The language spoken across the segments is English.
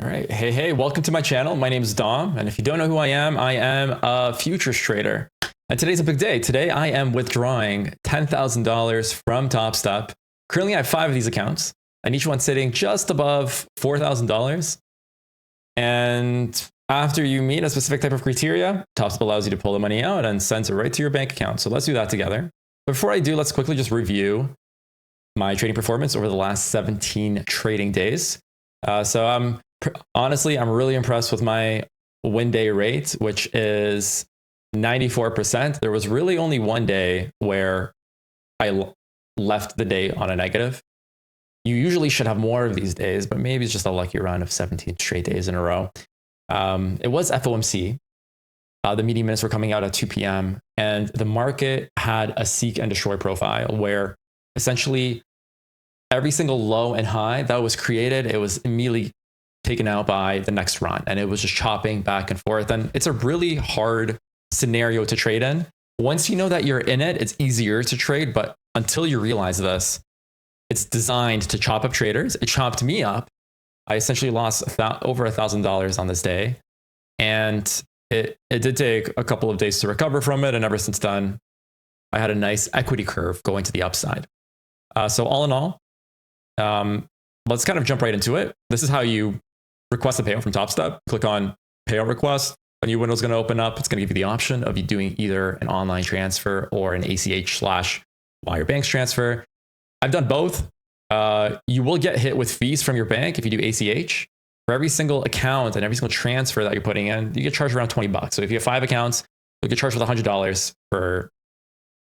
All right. Hey, welcome to my channel. My name is Dom. And if you don't know who I am a futures trader. And today's a big day. Today, I am withdrawing $10,000 from Topstep. Currently, I have 5 of these accounts, and each one's sitting just above $4,000. And after you meet a specific type of criteria, Topstep allows you to pull the money out and sends it right to your bank account. So let's do that together. Before I do, let's quickly just review my trading performance over the last 17 trading days. Honestly, I'm really impressed with my win day rate, which is 94%. There was really only one day where I left the day on a negative. You usually should have more of these days, but maybe it's just a lucky run of 17 straight days in a row. It was FOMC. The meeting minutes were coming out at 2 p.m. and the market had a seek and destroy profile where essentially every single low and high that was created, it was immediately taken out by the next run. And it was just chopping back and forth. And it's a really hard scenario to trade in. Once you know that you're in it, it's easier to trade. But until you realize this, it's designed to chop up traders. It chopped me up. I essentially lost over $1,000 on this day. And it did take a couple of days to recover from it. And ever since then, I had a nice equity curve going to the upside. So all in all, let's kind of jump right into it. This is how you request a payout from Topstep. Click on payout request. A new window is going to open up. It's going to give you the option of you doing either an online transfer or an ACH/wire banks transfer. I've done both. You will get hit with fees from your bank if you do ACH. For every single account and every single transfer that you're putting in, you get charged around $20. So if you have 5 accounts, you'll get charged with $100 for,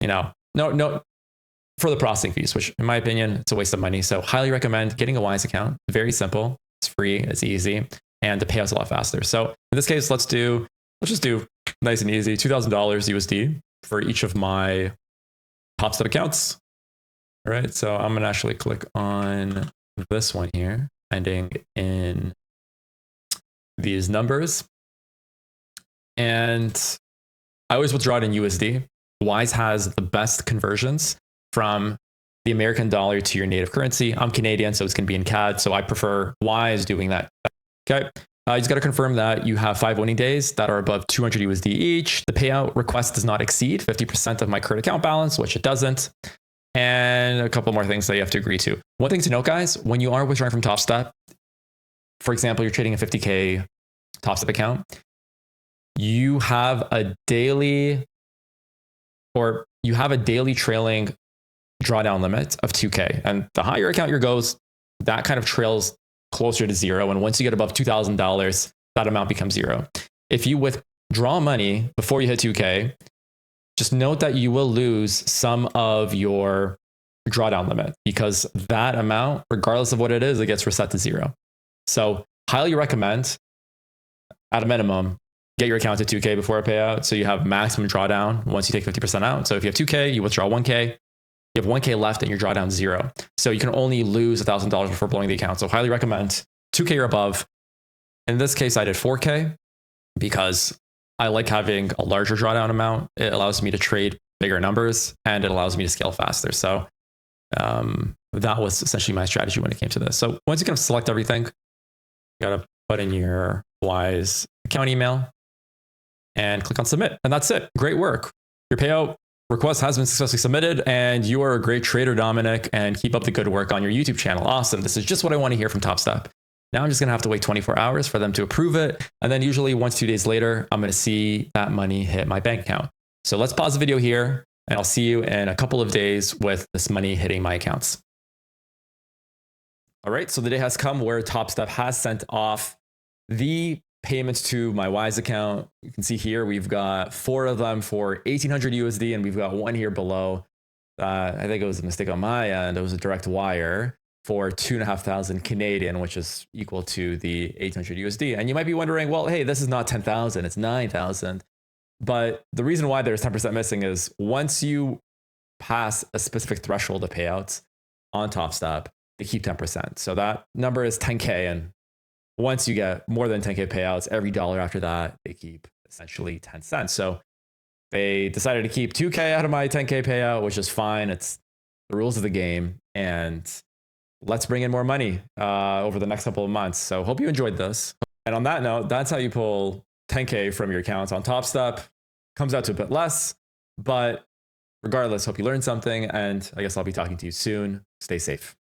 for the processing fees, which in my opinion, it's a waste of money. So highly recommend getting a Wise account. Very simple. It's free. It's easy. And the payout's a lot faster. So in this case, let's just do nice and easy, $2,000 USD for each of my Topstep accounts. All right. So I'm going to actually click on this one here, ending in these numbers. And I always withdraw it in USD. Wise has the best conversions from the American dollar to your native currency. I'm Canadian, so it's going to be in CAD. So I prefer Wise doing that. Okay. You just got to confirm that you have 5 winning days that are above 200 USD each. The payout request does not exceed 50% of my current account balance, which it doesn't. And a couple more things that you have to agree to. One thing to note, guys, when you are withdrawing from Topstep, for example, you're trading a 50K Topstep account, you have a daily trailing drawdown limit of 2K. And the higher account your goes, that kind of trails closer to zero. And once you get above $2,000, that amount becomes zero. If you withdraw money before you hit 2K, just note that you will lose some of your drawdown limit because that amount, regardless of what it is, it gets reset to zero. So highly recommend, at a minimum, get your account to 2K before a payout. So you have maximum drawdown once you take 50% out. So if you have 2K, you withdraw 1K. You have 1K left and your drawdown zero. So you can only lose $1,000 before blowing the account. So highly recommend 2K or above. In this case, I did 4K because I like having a larger drawdown amount. It allows me to trade bigger numbers and it allows me to scale faster. So that was essentially my strategy when it came to this. So once you kind of select everything, you got to put in your Wise account email and click on submit. And that's it. Great work. Your payout request has been successfully submitted and you are a great trader, Dominic, and keep up the good work on your YouTube channel. Awesome. This is just what I want to hear from Topstep. Now I'm just going to have to wait 24 hours for them to approve it. And then usually 1-2 days later, I'm going to see that money hit my bank account. So let's pause the video here and I'll see you in a couple of days with this money hitting my accounts. All right. So the day has come where Topstep has sent off the payments to my Wise account. You can see here, we've got 4 of them for 1,800 USD and we've got one here below. I think it was a mistake on my end. It was a direct wire for 2,500 Canadian, which is equal to the 1,800 USD. And you might be wondering, well, hey, this is not 10,000, it's 9,000. But the reason why there's 10% missing is once you pass a specific threshold of payouts on Topstep, they keep 10%. So that number is 10K. And once you get more than 10K payouts, every dollar after that, they keep essentially 10 cents. So they decided to keep 2K out of my 10K payout, which is fine. It's the rules of the game. And let's bring in more money over the next couple of months. So hope you enjoyed this. And on that note, that's how you pull 10K from your account on Topstep. Comes out to a bit less, but regardless, hope you learned something. And I guess I'll be talking to you soon. Stay safe.